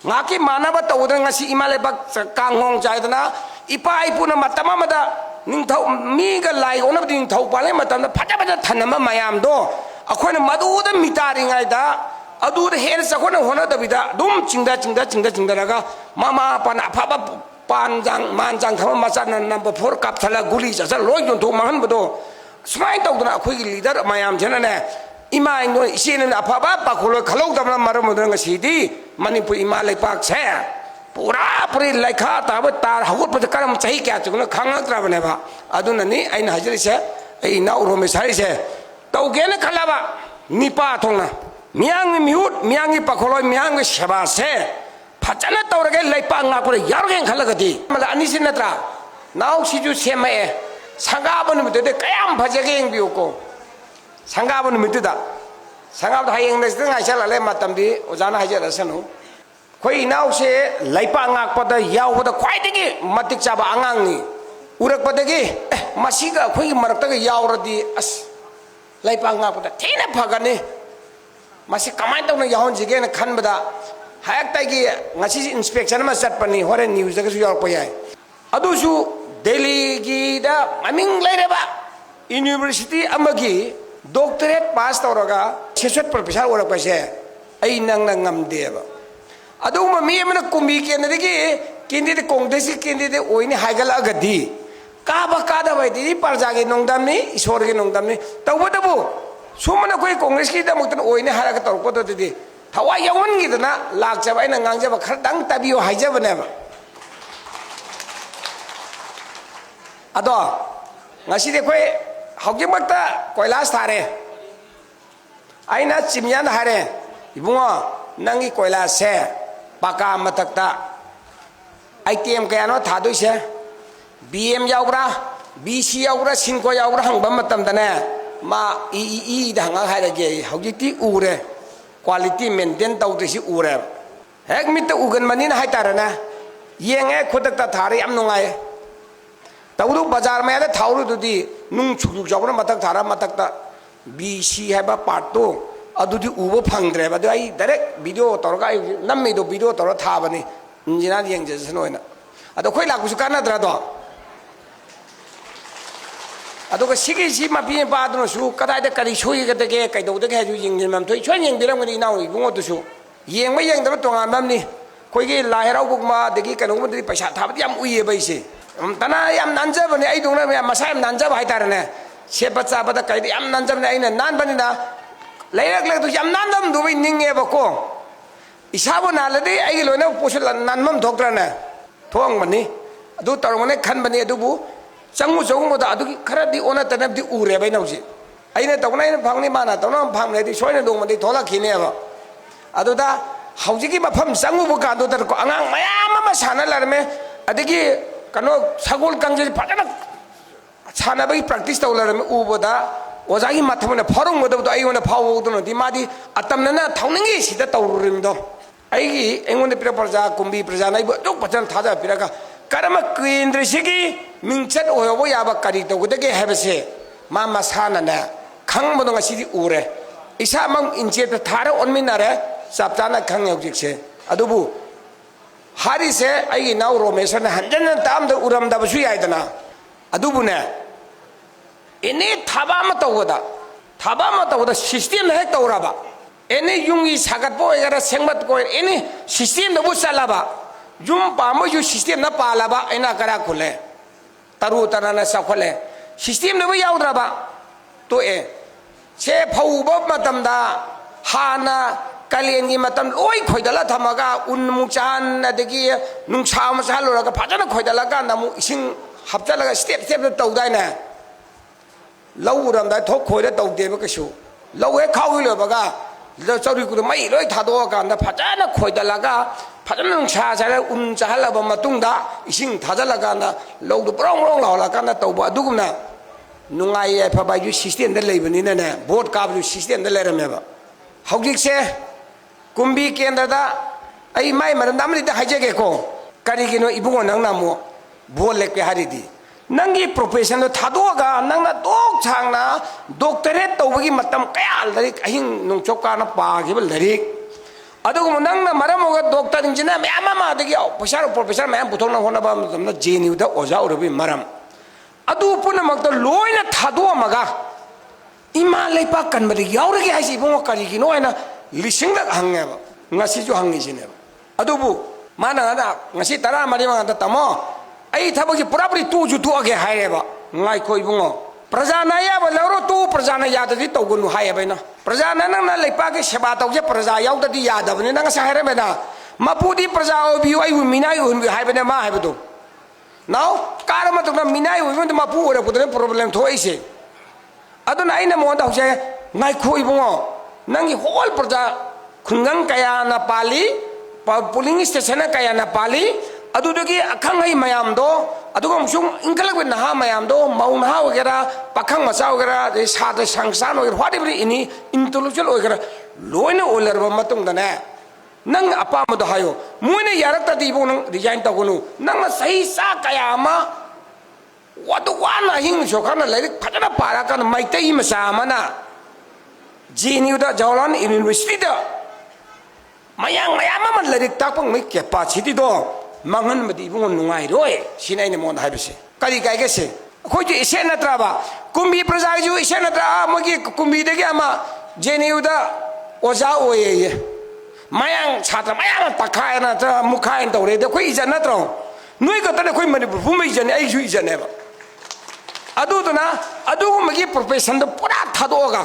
ngaki mana ba tawdra ngasi imale bak kanghong chaidana ipa ipuna matama mada ningthau mi ga lai ona ding thau pale matam da phaja phaja thanama mayam do akhona madu da mitari ngai da adu da hen sa khona hona da bida dum chingda raga mama pana phaba panjang manjang thama machan number 4 kap thala guli sa loi don to mahan bodo smai tawdana akhoi gi leader mayam jana ne ima ino isine na phaba pa kholo khalou da maram modang sidi manipur ima lepak se pura puri laikha tab tar hagut pa karam chahi kya chuna khanga tra bane ba aduna ni aina hajri se ai na uro me sari se tau ge na khalaba nipa thongna miang miut miang pa kholo miang seba se phachana tawrage laipa nga ko yargen khalagadi mala ani sinatra naw siju semae 상가버는 밑에 그냥 바지게 eng비우고 상가버는 밑에다 상가도 하행내서 하실래 맞담디 오자나 하실래서노 거의 나오세 라이빵악보다 야우보다 과이되게 맞득 잡아 앙앙니 우럭보다게 마시가 거기 말았다가 야우라디 아스 라이빵악보다 테나 파가네 마시 가만히 떠는 야혼지게는 칸보다 하약다기 같이 인스펙션만 쐈더니 호렌 뉴스에서 열 거야 아도수 델리기다 아밍 레레바 유니버시티 아마기 doctorate pass tawraga seswat professor orak pase ai nang ngamdeba adu ma mi amna kumbi ke nadigi candidate congress candidate oine haigal agadi ka ba ka da bai di parja ge nongdam ni isor ge nongdam ni tawbadabu sumana koi congress ki da muktan oine haraga tor ko di thawai yawan gi dana lak jaba ina ngang jaba khar dang tabiyo haijaba ne ba ado ngasi de koi haugi makta koilas thare aina chimyan hare ibungo nangi koilas se paka matakta item kayano thadoi se bm yaubra bc yaubra sinko yaubra hangba matam dane ma ii da hanga hare ge haugi ti ure quality maintain tawdisi ure hek mit ugan manin haitarana yenge khodak thare am nungai tawdu bazar me ada thawru dudi nung chuk jawna matak thara matak ta bc haba part to adudi ubo phangdre ba ai direct video torga nammi do video tor tha bani injina yeng je snoina ado khoi lak busu kana dra do ado ka sigi si ma bi ba do su kadai da kari shui ga de ge kai do de ge ju yeng mam thoi chon yeng biram ni naw bungo du su yeng ma yeng da to ngam mam ni khoi ge la herau buk ma de gi kanu ma de paisa tha ba yam uye ba ise tana yam nanjabani ai dungna masa yam nanjab haitarane sepa chabada kai yam nanjabni aina nanbani na lairak lek du yam nandam du bai ninge ba ko isabo naladi ai loina posul nanmam dhokrana thong mani adu tarmane khan bani adubu changu changu da adu kharadi ona tanabdi ure bai nauji aina tawna ina phangni mana tawna phangne di soina dong mani thola khine ba adu da haujigi mafam changu bu ka do tar ko angang mayam ma sana larme adigi kano sagol kangje padana chana bai practice tawlar me uboda ojagi mathmana phorong modab do aiona phawdo no di madi atamna na thauningi sida tawrim do aigi engon pira parja kumbi praja nai bo dok pajan thaja piraka karama kendra sigi mingchat oyobo yaba kari to gudege hebse mama sana na khangmodo ngasi di ure isa mang inche ta thara onminare saptana khang yaujikse adubu hari se ai naw romesana hanjan tam da uram da basu yaidana adubune ene thaba ma tawda system hek tawraba ene yungi sagat bo egara sengmat ko ene system da bu salaba jum pa mo ju system na palaba ena kara khule taru tarana sa khule system da bu yaudraba to e che phau ba matam da hana kalien gi matam loi khoidala thamaga unmuchan adegi nungsa ma saluraga phajana khoidala ga namu ising haptalaga step tawdai na lawuram da thok khoida tawde ba kasu lawe khawilo baga chauri ku mai loi thado ga na phajana khoidala ga phajana nungsa sala chahala ba matungda ising thajala ga na lawdu prong la ga na tawba adugumna nungai fa ba ju system da leibani na na board ka ju system da lerame ba haujik se kumbi kendada ai mai maram namri da hajege ko karigino ibungo nang namo bole ke haridi nangi profession do thadoga nangna dok changna doctorate tawgi matam kayal darik ahin nungchoka na pa gibal darik ꯑꯗꯨꯒꯨꯝꯕ ꯅꯪꯅ ꯃꯔꯝ ꯑꯣꯏꯔꯒ ꯗꯣꯛꯇꯔꯁꯤꯡꯁꯤꯅ ꯃꯌꯥꯝ ꯑꯃ ꯑꯗꯒꯤ professor ꯃꯌꯥꯝ ꯄꯨꯊꯣꯛꯅꯕ ꯍꯣꯠꯅꯕ ꯃꯇꯝꯗ JNUꯗ ꯑꯣꯖꯥ ꯑꯣꯏꯔꯕꯒꯤ ꯃꯔꯝ ꯑꯗꯨ ꯄꯨꯝꯅꯃꯛꯇ ꯂꯣꯏꯅ ꯊꯥꯗꯣꯛꯑꯝꯃꯒ 이마 ꯂꯩꯄꯥꯛ ꯀꯟꯕꯗ ꯌꯥꯎꯔꯒꯦ ꯍꯥꯏꯁꯤ 이봉어 ꯀꯔꯤꯒꯤꯅꯣ 하나 리싱락 항해봐 ngasi주 항해지네ꯕ ꯑꯗꯨꯕꯨ 마나 ngasi 14만다 따모 ꯑꯩ ꯊꯕꯛꯁꯤ ꯄꯨꯔꯥꯄꯨꯔꯤ ꯇꯨꯁꯨ ꯇꯣꯛꯑꯒꯦ ꯍꯥꯏꯔꯦꯕ ꯉꯥꯏꯈꯣ 이봉어 प्रजाना याब लौरो तू प्रजाना याददी तौगनु हायबैना प्रजाना नंगना लेपाके सेवा तौजे प्रजा याउददी यादबने नंग साहेरमेना मपुदी प्रजा ओबियु आयु मिनाय उन हायबने मा हायबदो नाउ कारम तुना मिनाय उन मपु ओरे पुदने प्रॉब्लम थोइसे अदुना आइना मोंदा होजे नाइखो इबुंगो नंगी होल प्रजा खुंगंग कया ना पाली पुलिंग स्टेशन कया ना पाली अदुदगी अखंगै मयामदो अदुगम सुं इंखलक नहा मयामदो मौ नहा वगैरह पाखंग मचा वगैरह दे साद संसान वगैरह व्हाटएवर इनी इंटेलेक्चुअल वगैरह लोइने ओलरब मतुंगदने नंग अपामदो हायो मोइने यारक्तदि इबो नंग डिजाइन तगुनु नंग सही सा कयामा वदु वाना हिंग सोखना लाइक फजना पारा कन माइतै मसा मना JNUदा जवाहरलाल यूनिवर्सिटी दा मयांग मयाम मन लाइक ताकपंग मै कैपेसिटी दो मंगन मदी इबुंगो नुंगाई रोए सिना इने मोन हाइबसे करी गायगेसे खोजु इसे नत्राबा कुंभी प्रजाजु इसे नत्रा मगी कुंभी देगे अमा JNUदा ओजा ओये मयांग छात्र मयांग पखाय न त मुखाय तौरे दे खोइ इजन नत्रो नुइ गतने खोइ मणिपुर फुमै इजन आई जु इजनेबा अदुदना अदुगुमगी प्रोफेशन द पुरा थादोगा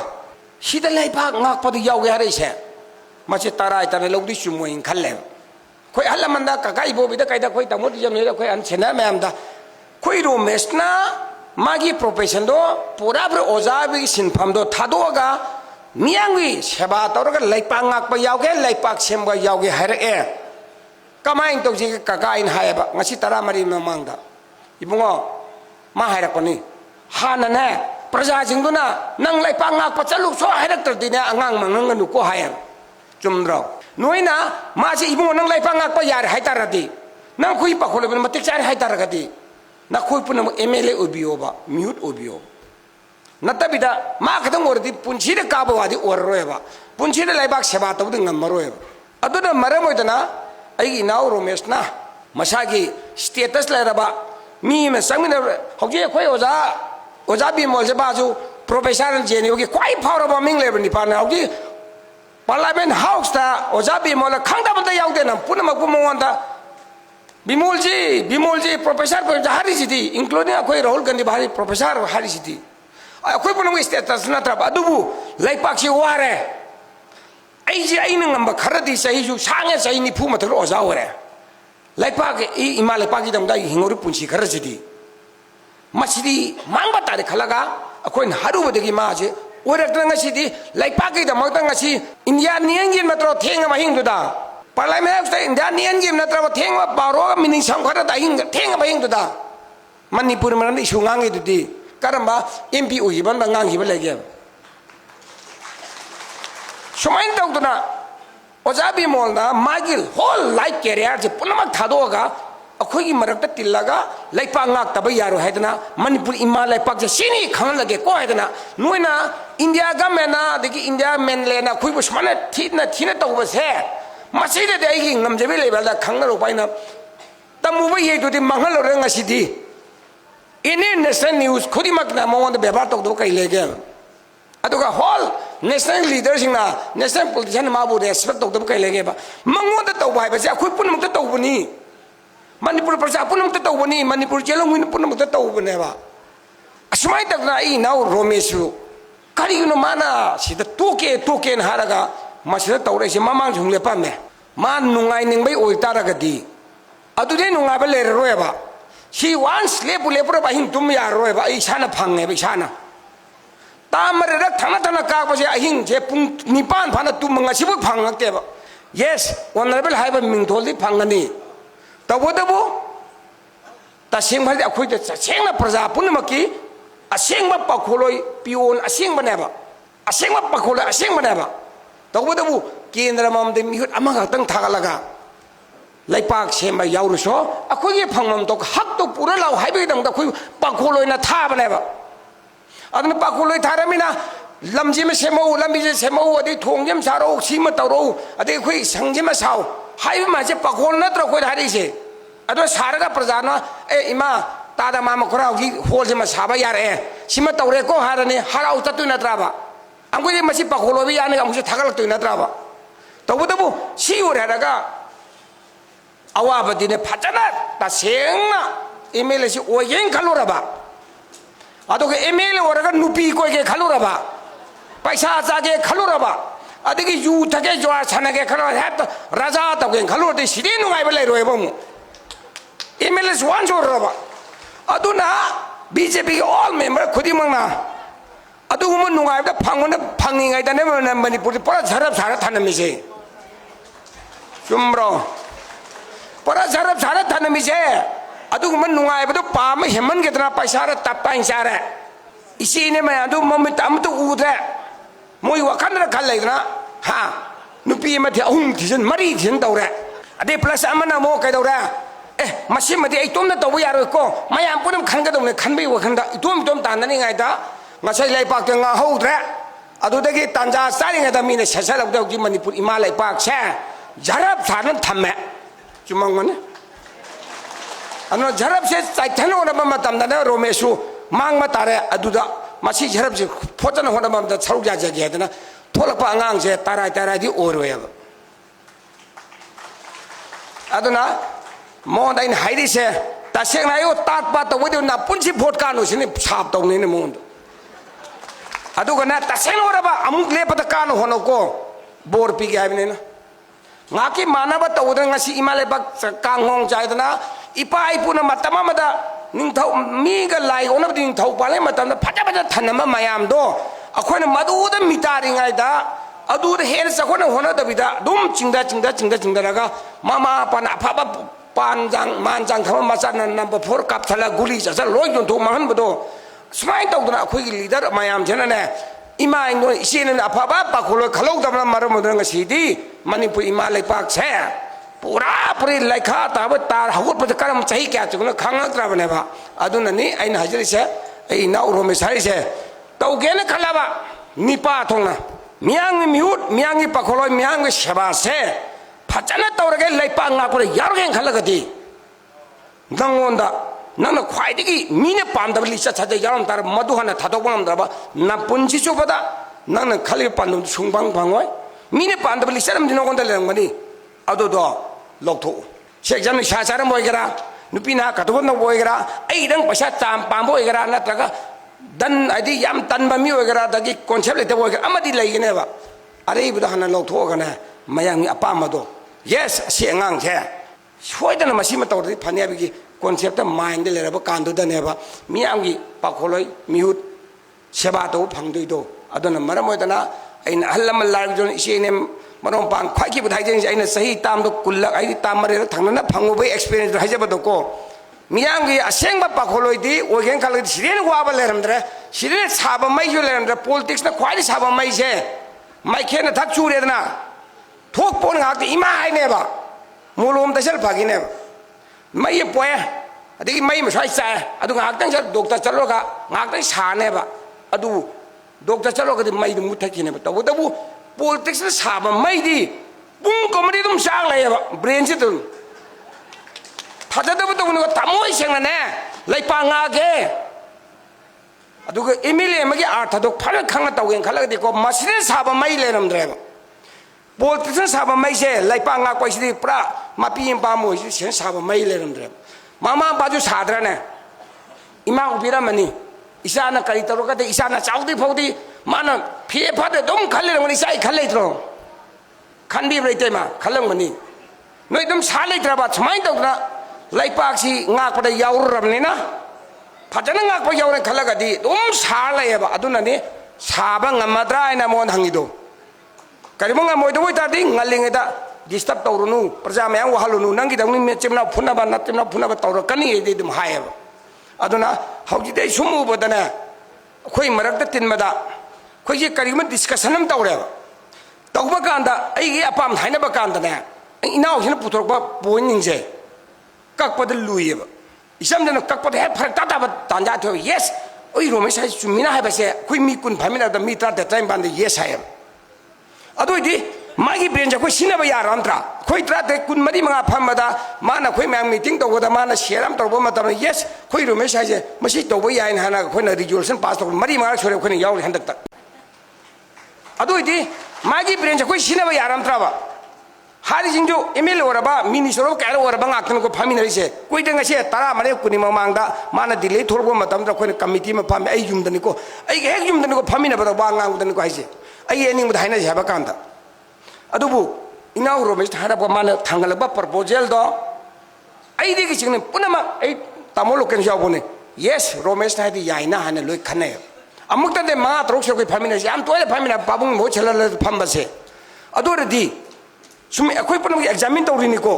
सिदा लाइफा ngakpadu yauge hareise mache tarai tane logdi chumoin khalle khoi halamanda kakai bobida kaida khoi tamodi jamne khoi an chena memda khoi romesna magi profession do pura pro oja bi sinpham do thadoga miangwi seba tawraga laipa ngakpa yauge laipak semba yauge hare e kamain tawji kakain haeba ngasi 13 mamangda ibungo ma hairakoni hana ne प्रजा जिंदुना नंग लाइपा ngakpa chalu so hairaktrदिने angang manganगनु को हाय चुमद्रो नोइना मासे इबुंगो नंग लाइपा ngakpa यार हाइतारदि नंग खुइ पाखोलेबन मतिक चार हाइतारगदि ना खुइ Poonam MLA ओबियोबा mute ओबियो नतबिदा मा खदंग ओरदि पुंछिदे काबवादि ओररोयबा पुंछिदे लाइबाक सेवा तबदि ngमरोयबा अदुना मरमोयदना अइगी नाउ रोमेशना मसागी स्टेटस लेरबा मी मे संगमिन हौजे खोय ओजा बिमोल से बाजू प्रोफेसर JNU की क्वाई फावर मिंग लेबनी पाना होगी पार्लियामेंट हाउस ता ओजा बिमोल खंगदबदा याउदे न पुनमक पुमोंदा बिमोल जी प्रोफेसर को हारी सिटी इंक्लूडिंग अखोई राहुल गांधी भारी प्रोफेसर हारी सिटी अखोई पुनम स्टेटस नत्रब अदुबु लाइपाक से वारे आइजे आइना ngamba खरदि सही जु सांगे सही नि फु मथर ओजा ओरे लाइपाक इमा लाइपाक दमदा हिंगोरि पुंसी खरसिटी मसीदी मांगबा तारे खलगा अखोइन हारुबदगी माजे ओरक्तंगसीदी लाइपाकी दमक्तंगसी इंडिया नियंगी नत्रो थेंग महिंगदुदा पार्लियामेंट ता इंडिया नियंगी नत्रो थेंग बारो मिनिंग संखरा दाहिंग थेंग महिंगदुदा मणिपुर मरन इशु ngangi दुदी करमबा MP ओहिबन ngangi बलेगे सुमाइन तौदना ओजाबी मोलना मागिल होल लाइफ कैरियर जे पुनमक थादोगा अखोई मरक्ता तिल्लागा लाइपा ngak taba yaro haidana manipur ima laipak je sini khang lage ko haidana noina india government na degi india mainland na khoi busmane thina tawba se maside de ai ngamjebi level da khangna ro paina tamu ba ye dudi mangal ro ngasidi ini national news khodi makna mo da beba tok do kai lege aduga hall national leaders na national politician ma bu respect tok do kai lege ba mango da tawba ba se khoi punam ta tawbani Manipur प्रजा पुनमत तौबनी Manipur जेलंग पुनमत तौबनेबा असुमाय तकना I now रोमेशु करिगनो माना सिद तोके हारगा मसिद तौरेसे ममांग झुंगले पामे मा नुंगाय निंगबै ओइतारगदी अदुदे नुंगाबा लेररोयबा सी once लेपुर बाहिं तुम यारोयबा आई साना फंगेबा इसाना तामर रक थाना काबसे अहिं जे पुंग निपान फाना तुम ngasibu फंगक्तेबा yes honourable हाइबा मिंगथोलदि फंगनी तबोदबो तसेंग भर अखोई तसेंग प्रजा पुनमकी असेंग पाखोलोय पियोन असेंग बनेबा असेंग पाखोलोय असेंग बनेबा तबोदबो केंद्र ममदे मिहुत अमगतंग थागलगा लाइपाक सेंबा याउरुसो अखोई फंगमम तो हक तो पूरा लाउ हाइबे दंग अखोई पाखोलोय ना था बनेबा अदन पाखोलोय थारमिना lamji ma semau lambi je semau adi thong jem saro sima taro adi khoi sang jema sao hai ma je pakol na tro khoi hari se ado saraga prajana e ima tada mama khora gi hol jema saba yar e sima tawre ko harane harau tatu na traba angoi masi pakolo bi yani amse thagal tu na traba tabudabu si ore daga awabadine phatana ta sengna email si oyen khaluraba ado ke email oraga nupi ko ke khaluraba paisa jage khaluraba adigi yu thage jwa chanage khalo hat raja ta ke khalur de sidi nu ngai bele roe bom email is one joraba aduna bjp all member khudi mangna adu mo nu ngai da phangona phangi ngai da ne manipur pura jarab sara thanami se chumro pura jarab sara thanami se adu mo nu ngai ba pa ma heman ke dana paisa ra tapai sara isi ne ma adu mo tam tu udre moi wakan ra khal lai dana ha nupi ma thi ahum thisan mari thisan tawre ade plus amana mo kai tawre masi madi ai tom na tawu yaro ko mayam punam khanga dong ne khanbai wakhanda itom tan nani ngai da ngasai lai pak nga houdre adu dagi tanja sari nga da mine sasa lak da gi manipur ima lai pak se jarab thanan thamme chumang mane ano jarab se chaithan ona ma tam da romesu mang ma tare adu da masi jarab se photana hona ma da charuk ja ja ge da na tholak pa angang se tarai di orwe aduna mo dai hairi se ta seng na yo tat pa to wodi na punchi vote ka no sini sap to ne mo adu gana ta seng ora ba amuk le pa ta ka no hono ko bor pi ga ne na ngaki mana ba to wodi ngasi imale ba ka ngong jai da ipa ipu na matama ma da ning thau mi ga lai ona ding thau pa le matam da phata phata thanama mayam do akhona madu da mitari ngai da adu da hen sa khona hona da bida dum chingda raga mama pa na pha ba panjang manjang thama masan number 4 kap thala guli sa loi don to man bodo smai to na khoi leader mayam jena ne ima ino isine na pha ba pa kholo khalo da mar mo dang si di manipur ima lai pak se pura puri laikha ta ba tar hagut pa karam chahi kya chuna khanga tra bane ba aduna ni aina hajri se ai na uro me sai se to ge ne khala ba nipa thongna miang miut miang pa kholo miang sheba se phachana tawrage laipa nga ko yargen khalagadi nangonda nana khwaidigi mine pamdab lisa chade yaram tar maduhana thadobam daba na punchi chobada nana khali pandum sungbang bangoi mine pamdab lisa ram dinogonda lerangani adodo loktho sekjan shacharam boigara nupina katobon boigara ai dang pasha cham pam boigara natraga dan adi yam tanba mi boigara dagi concept lete boigara amadi laigene ba are budahana loktho gana mayang apamado yes si angang the soidana masi ma tawri phania bi concept mind le raba kandu da ne ba miyangi pakholoi mihut seba to phangdoi do adona maramodana aina hallamal larjon isine marom pang khai ki budhai jeng aina sahi tam do kullak ai tam mare thangna phangu bai experience haijaba do ko miyangi asengba pakholoi di ogen kal siren wa ba leramdre siren saba mai jo leramdre politics na khwai saba mai se mai khena thak chure na thok pon ngak ima ai ne ba mulum ta sel phagi ne mai ye poe adigi mai ma sai sa adu ngak tang sel doctor chalo ga ngak tai sa ne ba adu doctor chalo ga di mai du muthaki ne ba tabu tabu politics na sa ba mai di bung comedy dum sang la ba brain si dum phada da bu no tamoi seng na ne lai pa nga ge adu ga emile ma gi artha dok phara khang na tawen khala di ko masire sa ba mai le nam dre ba politician saba mai se laipa nga ko si pra mapi pa mo si sen saba mai le ramdre mama baju sadra ne ima ubira mani isana kari taro ka de isana chaudi phodi mana phe phade dum khalle mani sai khalle tro khandi breite ma khalang mani noi dum sale tra ba chmai to na laipa si nga ko de yaur ram ne na phajana nga ko yaur khalaga di dum sale ba aduna ni saba ngamadra ina mon hangido karimanga moy doi ta ding ngaling da disturb tawrunu praja mayang wahalunu nangi dangni me chimna phuna ba na chimna phuna ba tawra kani e dum haeba aduna hauji dei sumu bodana khoi marak da tin mada khoi ji karima discussion am tawre tawba kanda ai gi apam haina ba kanda na inau hin puthok ba poning je kakpa da luiba isam jana kakpa da phar ta ta ba tanja tho yes 어이 로메스 하이 줍니다 해봐세 거의 미군 밤이나다 미트라데 트라임반데 예사해 아도이디 마기 브렌자 거의 신나봐 야람드라 거의 트라데 군 마디 mga 밤마다 마나 거의 명 미팅 도고다 마나 시에람 도고 마다면 예스 거의 로메스 하이 마시 도고 야인 하나 거의 리졸루션 파스 도고 마디 mga 소리 거의 야우 한dak다 아도이디 마기 브렌자 거의 신나봐 야람드라바 하리진주 에밀 오라바 미니스로 까로 오라바 ngaktan ko phaminariसे koi danga se tara mane kuni mamangda mana delay thorbo matam da koi committee ma pham ai jumdani ko ai hek jumdani ko phamina ba ba ngangudani ko haise ai ening mud haina jaba kanda adubu inaw romesh thara ba mana thangalaba proposal do ai de ki chingne punama ai tamolo ken jawbone yes romesh thadi yaina hana loi khane amukta de ma trok se koi phaminase am toile phamina babung mo chelala phambase adoradi sum akhoi punam examine tawrini ko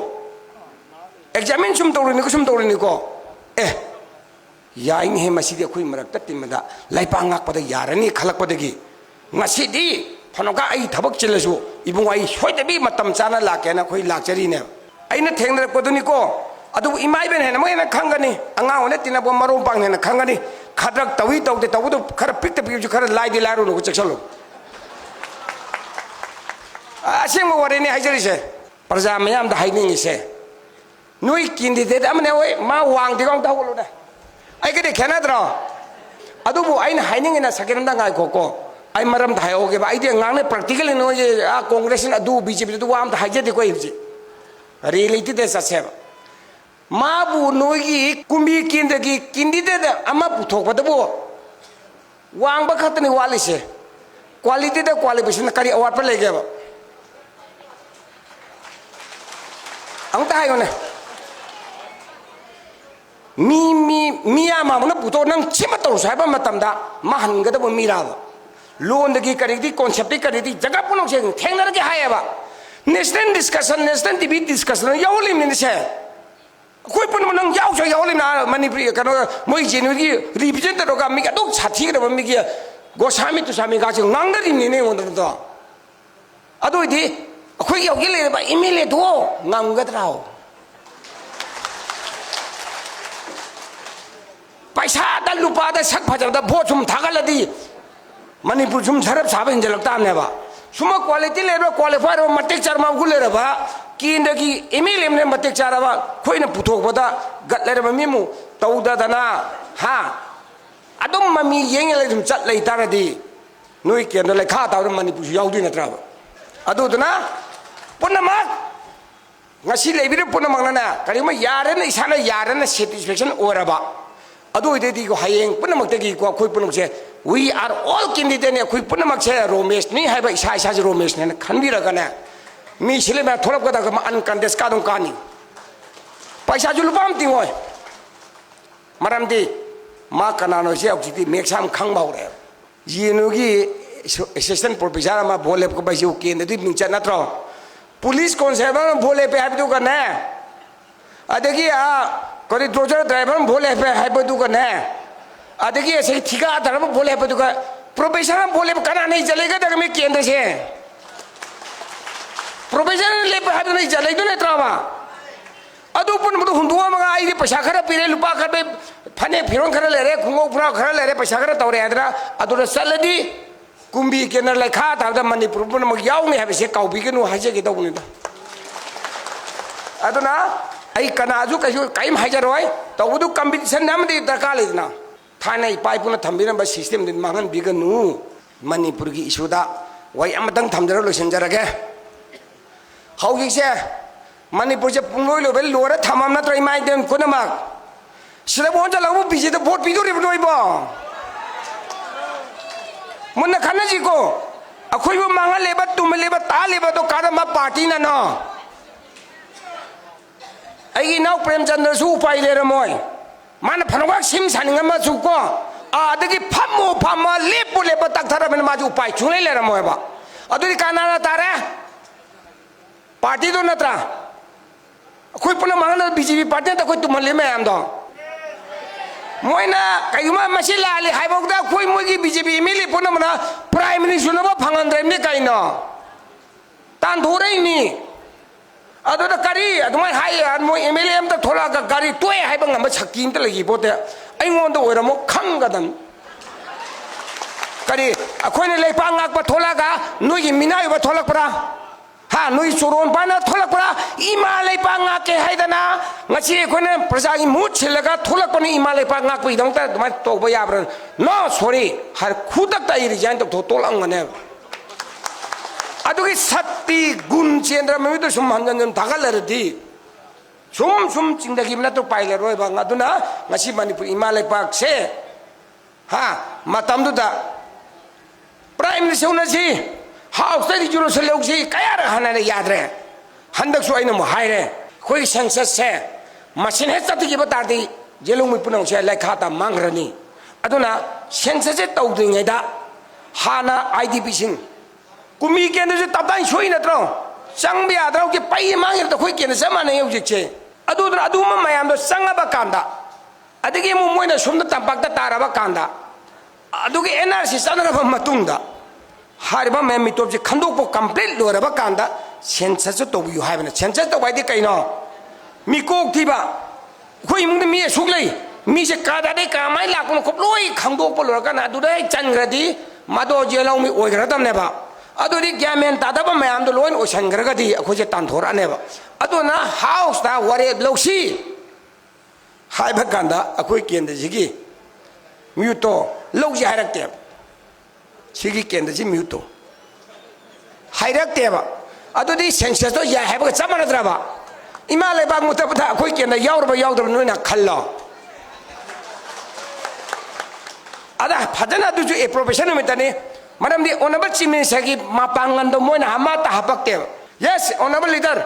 examine sum tawrini ko yain he masidi akhoi marak ta timada laipangak pada yarani khalak padagi ngasidi phanoka ai thabak chilasu ibung ai soidabi matam chana lakena khoi lakchari ne aina thengna koduni ko adu imai ben hena moina khangani anga one tinabo marum pang hena khangani khadrak tawi tawde tawdu khara pikta pikju khara laidi laru no chaksalu asing mo wari ni hajarise parja mayam da haini se nui candidate amne oi ma wang di gong tawlo da ai ke de khana dro adu bu aina haini na sakiram da ngai ko ai maram da hayo ke ba ai de ngang ne practical no je a congress na du bjp du am da haje de ko hiji reality de sa se ma bu noi gi kumbi kinda gi candidate ama puthok ba da bu wang ba khatni wali se quality da qualification kari award pa lege ba ang tayo na mi ama mo na puto nang chimato sa ba matamda mahan ga da bo mira loan da gi kari di concept di kari di jaga puno se thengna ge haya ba national discussion national tv discussion yawlim ni se koi pun nang yaw so yawlim na manipuri kano moi jenu gi representative ga mi ga dok chathi ga ba mi gi go sami tu sami ga ngang da ni ne won da ado di akhoi yaw gi le ba email do ngam ga trao paisa da lupa da sak phajar da bo chum thagaladi manipur chum sarap sabe injalak ta ne ba suma quality le ba qualifier ba matik charma gu le ba kindagi email ne matik chara ba khoi na puthok bada gat le ba mimu tauda dana ha adum mami yeng le dum chat le taradi noi ken le kha ta manipur yaw di na tra ba adu dana punamak ngasi lebire punamak na karima yare na isana yare na satisfaction oraba adu ide di ko hayeng punamak te gi ko khoi punam se we are all candidate ne khoi punamak se romesh ni haiba isa isa romesh ne khanbira kana mi sile ma thorap ka da ma an kandes ka dong kani paisa julu pam tingoi maram di ma kana no se okti meksam khang baure yinu gi assistant professor ma bole ko ba ju ke ne di mingcha na tro police constable bole pe habi du kana adagi a kori dozer driver bole pe habi du kana adagi se thika dharma bole habi du ka professor bole kana nahi chalega ta me kendra se professor le pe habi nahi chalai du ne trama adu pun mudu hunduwa ma ai paisa khara pire lupa khabe phane phiron khara le re khungo pura khara le re paisa khara tawre adra adu saladi kumbi ke na lai kha ta da manipur pun ma yaw ne ha se kau bi ke nu ha je ke dau ni da aduna ai kana ju ka ju kaim ha ja roi to bu competition nam de da ka le na thanai pai pun thambi na ba system din mangan bi ga nu manipur gi issue da wai amadang thamjara lo sen jara ge hau gi se manipur je punoi lo bel lora thamam na trai mai den ko na ma sila bon ja lagu bi je da vote bi do ri noi ba Munna खाना जी को अखोई वो मांगा लेबा तुम लेबा ता लेबा तो कारा मा पार्टी ना ना आई नाउ प्रेमचंद्र सु उपाय ले रमोय मान फनवा सिम सानिंग मा सु को आदगी फमो फमा लेपो लेबा तक थरा मन माजु उपाय छुने ले रमोय बा अदुरी काना ना तारे पार्टी तो नत्रा अखोई पुना मांगा बीजेपी पार्टी त कोई तुम ले मैं आम दो मोइना कयुमा मसिला ले हाइबोगदा कोई मोगी बीजेपी एमएलए पुना मना प्राइम मिनिस्टर न फंगन द्रेमने काइनो तान धोरै नि अदो द करी अदुमै हाइ मो एमएलए एम त थोला ग गारी तोय हाइबंग म छकीम त लगी पोते अइंगोन द ओरमो खंगदन ꯀꯔꯤ ꯑꯩꯈꯣꯏꯅ ꯂꯩꯄꯥꯛ ꯉꯥꯛꯄ ꯊꯣꯛꯂꯛꯑꯒ ꯅꯣꯏꯒꯤ ꯃꯤꯅꯥꯏꯕ ꯊꯣꯛꯂꯛꯄ꯭ꯔꯥ ꯍꯥ ꯅꯣꯏ ꯆꯣꯔꯣꯟ ꯄꯥꯏꯅ ꯊꯣꯛꯂꯛꯄ꯭ꯔꯥ ꯏꯃꯥ ꯂꯩꯄꯥꯛ ꯉꯥꯛꯀꯦ ꯍꯥꯏꯗꯅ ꯉꯁꯤ ꯑꯩꯈꯣꯏꯅ ꯄ꯭ꯔꯖꯥꯒꯤ ꯃꯍꯨꯠ ꯁꯤꯜꯂꯒ ꯊꯣꯛꯂꯛꯄꯅꯤ ꯏꯃꯥ ꯂꯩꯄꯥꯛ ꯉꯥꯛꯄꯒꯤꯗꯃꯛꯇ ꯑꯗꯨꯃꯥꯏꯅ ꯇꯧꯕ ꯌꯥꯕ꯭ꯔꯥ ꯅꯣ ꯁꯣꯔꯤ ꯈꯨꯗꯛꯇ ꯑꯩ ꯔꯤꯖꯥꯏꯟ ꯇꯧꯊꯣꯛ ꯇꯣꯛꯂꯝꯒꯅꯦꯕ ꯑꯗꯨꯒꯤ ꯁꯛꯇꯤ ꯒꯨꯟ ꯆꯦꯟꯗ꯭ꯔ ꯃꯃꯤꯠꯇꯨ ꯁꯨꯝ ꯍꯟꯖꯟ ꯍꯟꯖꯟ ꯊꯥꯒꯠꯂꯔꯗꯤ ꯁꯨꯝ ꯆꯤꯡꯗꯒꯤꯕ ꯅꯠꯇ꯭ꯔꯣ ꯄꯥꯏꯂꯔꯣꯏꯕ ꯑꯗꯨꯅ ꯉꯁꯤ ꯃꯅꯤꯄꯨꯔ ꯏꯃꯥ ꯂꯩꯄꯥꯛꯁꯦ ꯍꯥ ꯃꯇꯝꯗꯨꯗ ꯄ꯭ꯔꯥꯏꯝ ꯃꯤꯅꯤꯁꯇꯔꯅꯁꯤ ꯍꯥꯎꯁꯇ ꯔꯤꯖꯣꯂꯨꯁꯟ ꯂꯧꯁꯤ ꯀꯌꯥꯔꯛ ꯍꯥꯟꯅ ꯌꯥꯗ꯭ꯔꯦ ꯍꯟꯗꯛꯁꯨ ꯑꯩꯅ ꯑꯃꯨꯛ ꯍꯥꯏꯔꯦ ꯑꯩꯈꯣꯏꯒꯤ ꯁꯦꯟꯁꯁꯁꯦ ꯃꯁꯤꯟ ꯍꯦꯛ ꯆꯠꯊꯈꯤꯕ ꯇꯥꯔꯗꯤ ꯌꯦꯜꯂꯧꯃꯤ ꯄꯨꯝꯅꯃꯛꯁꯦ ꯂꯩꯈꯥꯇ ꯃꯥꯡꯈ꯭ꯔꯅꯤ ꯑꯗꯨꯅ ꯁꯦꯟꯁꯁꯁꯦ ꯇꯧꯗ꯭ꯔꯤꯉꯩꯗ ꯍꯥꯟꯅ IDPꯁꯤꯡ ꯀꯨꯝꯃꯤ ꯀꯦꯟꯗ꯭ꯔꯁꯨ ꯇꯞꯇꯥꯏ ꯁꯣꯏ ꯅꯠꯇ꯭ꯔꯣ ꯆꯪꯕ ꯌꯥꯗ꯭ꯔꯣ ꯍꯧꯖꯤꯛ ꯄꯩ ꯃꯥꯡꯉꯤꯕꯗ ꯑꯩꯈꯣꯏ ꯀꯦꯟꯗ꯭ꯔ ꯆꯞ ꯃꯥꯟꯅꯩ ꯍꯧꯖꯤꯛꯁꯦ ꯑꯗꯨꯗꯨꯅ ꯑꯗꯨꯒꯨꯝꯕ ꯃꯌꯥꯝꯗꯣ ꯆꯪꯉꯕ ꯀꯥꯟꯗ ꯑꯗꯒꯤ ꯑꯃꯨꯛ ꯃꯣꯏꯅ ꯁꯣꯝꯗ ꯇꯝꯄꯥꯛꯇ ꯇꯥꯔꯕ ꯀꯥꯟꯗ ꯑꯗꯨꯒꯤ NRC ꯆꯠꯅꯔꯕ ꯃꯇꯨꯡꯗ ꯍꯥꯏꯔꯤꯕ ꯃꯌꯥꯝ ꯃꯤꯇꯣꯞꯁꯦ ꯈꯟꯗꯣꯛꯄ ꯀꯝꯄ꯭ꯂꯤꯠ ꯂꯣꯏꯔꯕ ꯀꯥꯟꯗ ꯁꯦꯟꯁꯁꯁꯨ ꯇꯧꯕꯤꯌꯨ ꯍꯥꯏꯕꯅ ꯁꯦꯟꯁꯁ ꯇꯧꯕ ꯍꯥꯏꯗꯤ ꯀꯩꯅꯣ ꯃꯤꯀꯣꯛ ꯊꯤꯕ ꯑꯩꯈꯣꯏ ꯏꯃꯨꯡꯗ ꯃꯤ ꯑꯁꯨꯛ ꯂꯩ ꯃꯤꯁꯦ ꯀꯗꯥꯏꯗꯩ ꯀꯃꯥꯏꯅ ꯂꯥꯛꯄꯅꯣ ꯂꯣꯏ ꯈꯪꯗꯣꯛꯄ ꯂꯣꯏꯔꯀꯥꯟꯗ ꯑꯗꯨꯗ ꯍꯦꯛ ꯆꯟꯈ꯭ꯔꯗꯤ ꯃꯗꯣ ꯌꯦꯜꯍꯧꯃꯤ ꯑꯣꯏꯈ꯭ꯔꯗꯕꯅꯦꯕ ꯑꯗꯨꯗꯤ ꯒ꯭ꯌꯥꯟ ꯃꯦꯟ ꯇꯥꯗꯕ ꯃꯌꯥꯝꯗꯣ ꯂꯣꯏ ꯑꯣꯏꯁꯟꯈ꯭ꯔꯒꯗꯤ ꯑꯩꯈꯣꯏꯁꯦ ꯇꯥꯟꯊꯣꯔꯛꯑꯅꯦꯕ ꯑꯗꯨꯅ ꯍꯥꯎꯁꯇ ꯋꯥꯔꯦꯞ ꯂꯧꯁꯤ ꯍꯥꯏꯕ ꯀꯥꯟꯗ ꯑꯩꯈꯣꯏ ꯀꯦꯟꯗ꯭ꯔꯁꯤꯒꯤ ꯃ꯭ꯌꯨꯠꯇꯣ ꯂꯧꯁꯤ ꯍꯥꯏꯔꯛꯇꯦꯕ ꯁꯤꯒꯤ ꯀꯦꯟꯗ꯭ꯔꯁꯤ ꯃ꯭ꯌꯨꯠꯇꯣ ꯍꯥꯏꯔꯛꯇꯦꯕ ꯑꯗꯨꯗꯤ ꯁꯦꯟꯁꯁꯇꯣ ꯌꯥꯏ ꯍꯥꯏꯕꯒ ꯆꯞ ꯃꯥꯟꯅꯗ꯭ꯔꯕ ꯏꯃꯥ ꯂꯩꯕꯥꯛ ꯃꯨꯠꯇꯕꯗ ꯑꯩꯈꯣꯏ ꯀꯦꯟꯗ꯭ꯔ ꯌꯥꯎꯔꯕ ꯌꯥꯎꯗꯕ ꯅꯣꯏꯅ ꯈꯜꯂꯣ ꯑꯗ ꯐꯖꯅ ꯑꯗꯨꯁꯨ ꯑꯦꯄ꯭ꯔꯣꯕꯦꯁꯟ ꯅꯨꯃꯤꯠꯇꯅꯤ ꯃꯔꯝꯗꯤ ꯑꯣꯅꯔꯦꯕꯜ ꯆꯤꯐ ꯃꯤꯅꯤꯁꯇꯔꯒꯤ ꯃꯄꯥꯡꯒꯜꯗꯣ ꯃꯣꯏꯅ ꯑꯃꯠꯇ ꯍꯥꯞꯄꯛꯇꯦꯕ ꯌꯦꯁ ꯑꯣꯅꯔꯦꯕꯜ ꯂꯤꯗꯔ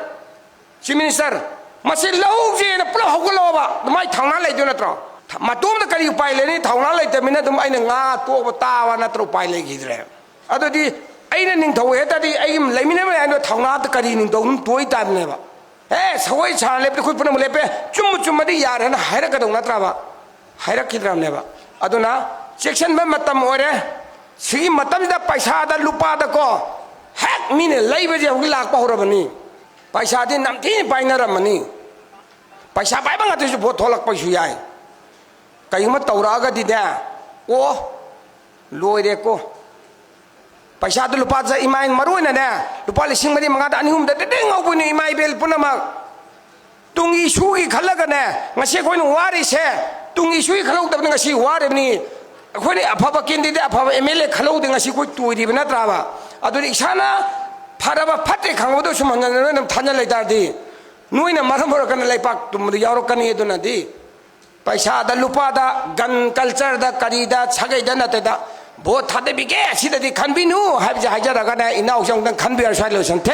ꯆꯤꯐ ꯃꯤꯅꯤꯁꯇꯔ ꯃꯁꯤ ꯂꯧꯁꯦꯅ ꯄꯨꯂꯞ ꯍꯧꯒꯠꯂꯛꯑꯣꯕ ꯑꯗꯨꯃꯥꯏꯅ ꯊꯧꯅꯥ ꯂꯩꯗꯣꯏ ꯅꯠꯇ꯭रो ꯃꯇꯣꯝꯗ ꯀꯔꯤ ꯎꯄꯥꯏ ꯂꯩꯅꯤ ꯊꯧꯅꯥ ꯂꯩꯇꯕꯅꯤꯅ ꯑꯗꯨꯝ ꯑꯩꯅ ꯉꯥ ꯇꯣꯛꯑꯕ ꯇꯥꯕ ꯅꯠꯇ꯭ꯔ ꯎꯄꯥꯏ ꯂꯩꯈꯤꯗ꯭ꯔꯦ ꯑꯗꯨꯗꯤ ꯑꯩꯅ ꯅꯤꯡꯊꯧ ꯍꯦꯛꯇꯗꯤ ꯑꯩꯒꯤ ꯂꯩꯃꯤꯟꯅꯕ ꯃꯌꯥꯝꯗꯣ ꯊꯧꯅꯥꯗ ꯀꯔꯤ ꯅꯤꯡꯊꯧ ꯑꯗꯨꯝ ꯇꯣꯏ ꯇꯥꯕꯅꯦꯕ ꯁꯒꯣꯏ ꯁꯥꯔ ꯂꯦꯞꯄꯗꯤ ꯑꯩꯈꯣꯏ ꯄꯨꯝꯅꯃꯛ ꯂꯦꯞꯄꯦ ꯆꯨꯝꯃꯗꯤ ꯌꯥꯔꯦꯅ ꯍꯥꯏꯔꯛꯀꯗꯧ ꯅꯠꯇ꯭ꯔꯕ ꯍꯥꯏꯔꯛꯈꯤꯗ꯭ꯔꯕꯅꯦꯕ ꯑꯗꯨꯅ ꯆꯦꯛꯁꯤꯟꯕ ꯃꯇꯝ ꯑꯣꯏꯔꯦ ꯁꯤꯒꯤ ꯃꯇꯝꯁꯤꯗ ꯄꯩꯁꯥꯗ ꯂꯨꯄꯥꯗꯀꯣ ꯍꯦꯛ ꯃꯤꯅ ꯂꯩꯕꯁꯦ ꯍꯧꯖꯤꯛ ꯂꯥꯛꯄ ꯍꯧꯔꯕꯅꯤ ꯄꯩꯁꯥꯗꯤ ꯅꯝꯊꯤꯅ ꯄꯥꯏꯅꯔꯝꯃꯅꯤ ꯄꯩꯁꯥ ꯄꯥꯏꯕ ꯉꯥꯛꯇꯁꯨ ꯚꯣꯠ ꯊꯣꯛꯂꯛꯄꯁꯨ ꯌꯥꯏ ꯀꯩꯒꯨꯝꯕ ꯇꯧꯔꯛꯑꯒꯗꯤꯅꯦ ꯑꯣ ꯂꯣꯏꯔꯦꯀꯣ ꯄꯩꯁꯥꯗꯨ ꯂꯨꯄꯥ ꯏꯃꯥ ꯃꯔꯨ ꯑꯣꯏꯅꯅꯦ ꯂꯨꯄꯥ 2,400 2,500 ꯗꯦꯗꯦ ꯉꯧꯕꯅꯤ ꯏꯃꯥ ꯏꯕꯦꯜ ꯄꯨꯝꯅꯃꯛ ꯇꯨꯡꯒꯤ ꯏꯁꯨꯒꯤ ꯈꯜꯂꯒꯅꯦ ꯉꯁꯤ ꯑꯩꯈꯣꯏꯅ ꯋꯥꯔꯤꯁꯦ ꯇꯨꯡꯒꯤ ꯏꯁꯨꯒꯤ ꯈꯜꯍꯧꯗꯕꯅꯤ ꯉꯁꯤ ꯋꯥꯔꯤꯕꯅꯤ ꯑꯩꯈꯣꯏꯅ ꯑꯐꯕ ꯀꯦꯟꯗꯤꯗꯦꯠ ꯑꯐꯕ MLA ꯈꯜꯍꯧꯗꯦ ꯉꯁꯤ ꯑꯩꯈꯣꯏ ꯇꯣꯏꯔꯤꯕ ꯅꯠꯇ꯭ꯔꯕ ꯑꯗꯨꯅ ꯏꯁꯥꯅ ꯐꯔꯕ ꯐꯠꯇꯦ ꯈꯪꯕꯗꯣ ꯁꯨꯝ ꯍꯟꯖꯟ ꯅꯣꯏꯅ ꯊꯥꯖꯜ ꯂꯩꯇꯥꯔꯗꯤ ꯅꯣꯏꯅ ꯃꯔꯝ ꯑꯣꯏꯔꯀꯥꯟꯗ ꯂꯩꯄꯥꯛ ꯇꯨꯝꯕꯗ ꯌꯥꯎꯔꯛꯀꯅꯤ ꯑꯗꯨꯅꯗꯤ ꯄꯩꯁꯥꯗ ꯂꯨꯄꯥꯗ ꯒꯟ ꯀꯜꯆꯔꯗ ꯀꯔꯤꯗ ꯁꯥꯒꯩꯗ ꯅꯠꯇꯗ ꯚꯣꯠ ꯊꯥꯗꯕꯤꯒꯦ ꯁꯤꯗꯗꯤ ꯈꯟꯕꯤꯅꯨ ꯍꯥꯏꯕꯁꯦ ꯍꯥꯏꯖꯔꯒꯅꯦ ꯏꯅꯥꯎꯁꯦ ꯑꯃꯨꯛꯇꯪ ꯈꯟꯕꯤꯔ ꯁ꯭ꯋꯥꯏ ꯂꯣꯏꯁꯟ ꯊꯦꯡꯛ